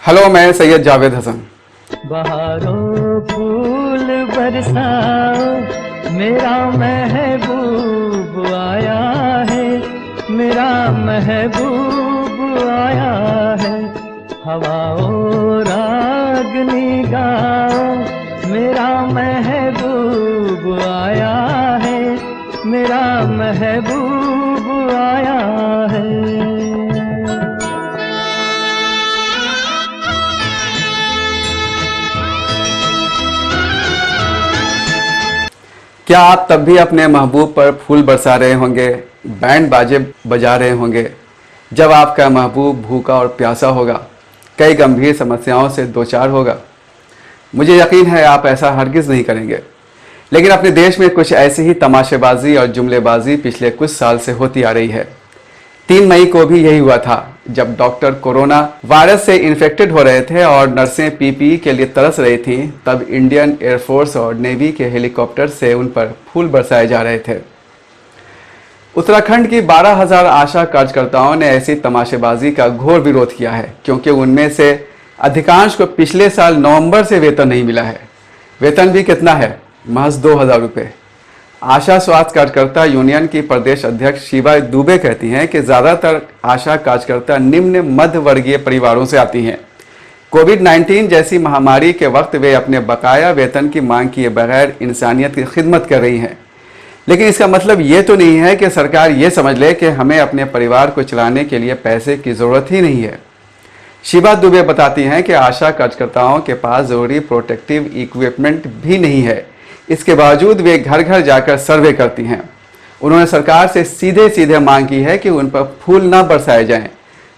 Hello, मैं सैयद जावेद हसन। बहारों फूल बरसाओ, मेरा महबूब आया है, मेरा महबूब आया है। हवाओं रागनी गाओ, मेरा महबूब आया है, मेरा महबूब आया है। क्या आप तब भी अपने महबूब पर फूल बरसा रहे होंगे, बैंड बाजे बजा रहे होंगे, जब आपका महबूब भूखा और प्यासा होगा, कई गंभीर समस्याओं से दो चार होगा? मुझे यकीन है आप ऐसा हरगिज़ नहीं करेंगे। लेकिन अपने देश में कुछ ऐसी ही तमाशेबाजी और जुमलेबाजी पिछले कुछ साल से होती आ रही है। 3 मई को भी यही हुआ था, जब डॉक्टर कोरोना वायरस से इन्फेक्टेड हो रहे थे और नर्सें पीपीई के लिए तरस रही थीं, तब इंडियन एयरफोर्स और नेवी के हेलीकॉप्टर से उन पर फूल बरसाए जा रहे थे। उत्तराखंड की 12,000 आशा कार्यकर्ताओं ने ऐसी तमाशेबाजी का घोर विरोध किया है, क्योंकि उनमें से अधिकांश को पिछले साल नवंबर से वेतन नहीं मिला है। वेतन भी कितना है? महज 2,000 रुपये। आशा स्वास्थ्य कार्यकर्ता यूनियन की प्रदेश अध्यक्ष शिवा दुबे कहती हैं कि ज़्यादातर आशा कार्यकर्ता निम्न मध्य वर्गीय परिवारों से आती हैं। कोविड-19 जैसी महामारी के वक्त वे अपने बकाया वेतन की मांग किए बगैर इंसानियत की खिदमत कर रही हैं। लेकिन इसका मतलब ये तो नहीं है कि सरकार ये समझ ले कि हमें अपने परिवार को चलाने के लिए पैसे की ज़रूरत ही नहीं है। शिवा दुबे बताती हैं कि आशा कार्यकर्ताओं के पास ज़रूरी प्रोटेक्टिव इक्विपमेंट भी नहीं है। इसके बावजूद वे घर घर जाकर सर्वे करती हैं। उन्होंने सरकार से सीधे सीधे मांग की है कि उन पर फूल न बरसाए जाएं,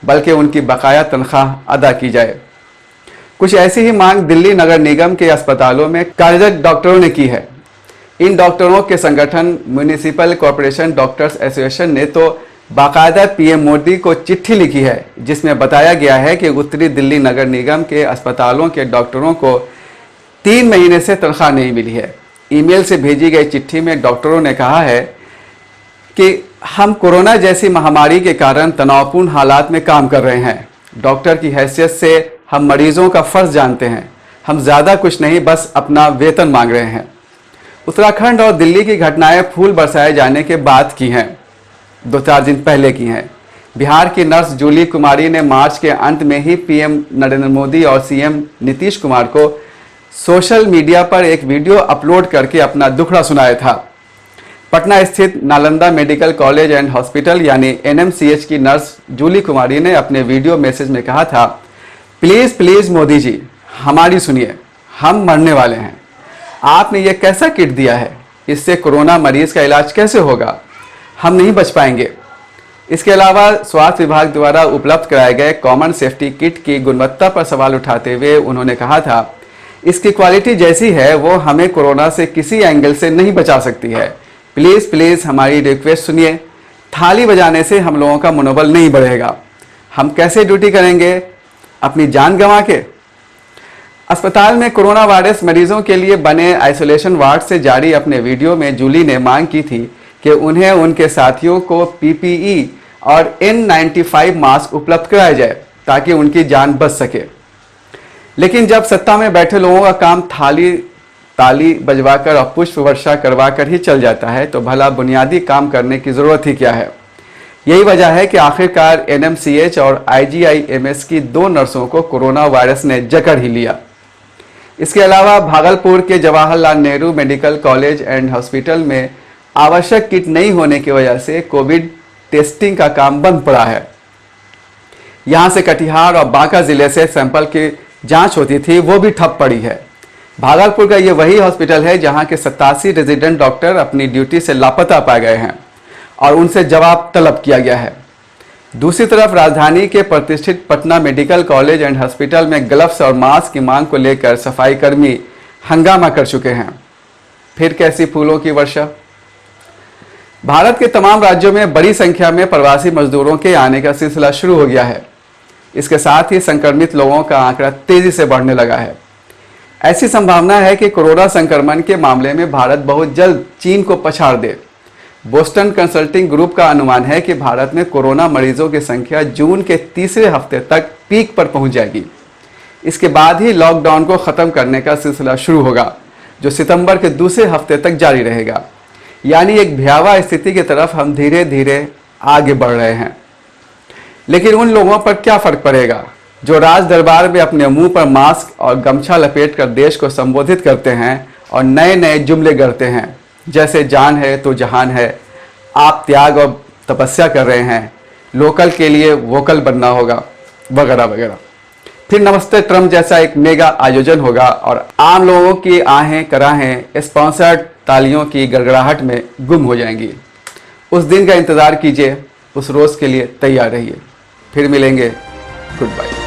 बल्कि उनकी बकाया तनख्वाह अदा की जाए। कुछ ऐसी ही मांग दिल्ली नगर निगम के अस्पतालों में कार्यरत डॉक्टरों ने की है। इन डॉक्टरों के संगठन म्यूनिसिपल कॉरपोरेशन डॉक्टर्स एसोसिएशन ने तो बाकायदा पीएम मोदी को चिट्ठी लिखी है, जिसमें बताया गया है कि उत्तरी दिल्ली नगर निगम के अस्पतालों के डॉक्टरों को 3 महीने से तनख्वाह नहीं मिली है। ईमेल से भेजी गई चिट्ठी में डॉक्टरों ने कहा है कि हम कोरोना जैसी महामारी के कारण तनावपूर्ण हालात में काम कर रहे हैं। डॉक्टर की हैसियत से हम मरीजों का फ़र्ज जानते हैं। हम ज़्यादा कुछ नहीं, बस अपना वेतन मांग रहे हैं। उत्तराखंड और दिल्ली की घटनाएं फूल बरसाए जाने के बाद की हैं, 2-4 दिन पहले की हैं। बिहार की नर्स जूली कुमारी ने मार्च के अंत में ही पीएम नरेंद्र मोदी और सीएम नीतीश कुमार को सोशल मीडिया पर एक वीडियो अपलोड करके अपना दुखड़ा सुनाया था। पटना स्थित Nalanda medical college and hospital यानी एनएमसीएच की नर्स जूली कुमारी ने अपने वीडियो मैसेज में कहा था, प्लीज़ प्लीज़ मोदी जी, हमारी सुनिए, हम मरने वाले हैं। आपने ये कैसा किट दिया है? इससे कोरोना मरीज का इलाज कैसे होगा? हम नहीं बच पाएंगे। इसके अलावा स्वास्थ्य विभाग द्वारा उपलब्ध कराए गए कॉमन सेफ्टी किट की गुणवत्ता पर सवाल उठाते हुए उन्होंने कहा था, इसकी क्वालिटी जैसी है वो हमें कोरोना से किसी एंगल से नहीं बचा सकती है। प्लीज़ प्लीज़ हमारी रिक्वेस्ट सुनिए। थाली बजाने से हम लोगों का मनोबल नहीं बढ़ेगा। हम कैसे ड्यूटी करेंगे? अपनी जान गंवा के? अस्पताल में कोरोना वायरस मरीजों के लिए बने आइसोलेशन वार्ड से जारी अपने वीडियो में जूली ने मांग की थी कि उन्हें उनके साथियों को पीपीई और N95 मास्क उपलब्ध कराया जाए ताकि उनकी जान बच सके। लेकिन जब सत्ता में बैठे लोगों का काम ताली बजवाकर और पुष्प वर्षा करवाकर ही चल जाता है, तो भला बुनियादी काम करने की ज़रूरत ही क्या है? यही वजह है कि आखिरकार एनएमसीएच और आईजीआईएमएस की 2 नर्सों को कोरोना वायरस ने जकड़ ही लिया। इसके अलावा भागलपुर के Jawaharlal Nehru medical college and hospital में आवश्यक किट नहीं होने की वजह से कोविड टेस्टिंग का काम बंद पड़ा है। यहाँ से कटिहार और बांका जिले से सैंपल की जांच होती थी, वो भी ठप पड़ी है। भागलपुर का ये वही हॉस्पिटल है जहाँ के 87 रेजिडेंट डॉक्टर अपनी ड्यूटी से लापता पाए गए हैं और उनसे जवाब तलब किया गया है। दूसरी तरफ राजधानी के प्रतिष्ठित Patna medical college and hospital में ग्लव्स और मास्क की मांग को लेकर सफाई कर्मी हंगामा कर चुके हैं। फिर कैसी फूलों की वर्षा? भारत के तमाम राज्यों में बड़ी संख्या में प्रवासी मजदूरों के आने का सिलसिला शुरू हो गया है। इसके साथ ही संक्रमित लोगों का आंकड़ा तेजी से बढ़ने लगा है। ऐसी संभावना है कि कोरोना संक्रमण के मामले में भारत बहुत जल्द चीन को पछाड़ दे। बोस्टन कंसल्टिंग ग्रुप का अनुमान है कि भारत में कोरोना मरीजों की संख्या जून के तीसरे हफ्ते तक पीक पर पहुंच जाएगी। इसके बाद ही लॉकडाउन को ख़त्म करने का सिलसिला शुरू होगा, जो सितंबर के दूसरे हफ्ते तक जारी रहेगा। यानी एक भयावह स्थिति की तरफ हम धीरे धीरे आगे बढ़ रहे हैं। लेकिन उन लोगों पर क्या फ़र्क पड़ेगा जो राज दरबार में अपने मुंह पर मास्क और गमछा लपेट कर देश को संबोधित करते हैं और नए नए जुमले गढ़ते हैं, जैसे जान है तो जहान है, आप त्याग और तपस्या कर रहे हैं, लोकल के लिए वोकल बनना होगा, वगैरह वगैरह। फिर नमस्ते ट्रम्प जैसा एक मेगा आयोजन होगा और आम लोगों की आहें कराहें स्पॉन्सर्ड तालियों की गड़गड़ाहट में गुम हो जाएंगी। उस दिन का इंतज़ार कीजिए, उस रोज़ के लिए तैयार रहिए। फिर मिलेंगे। Good bye.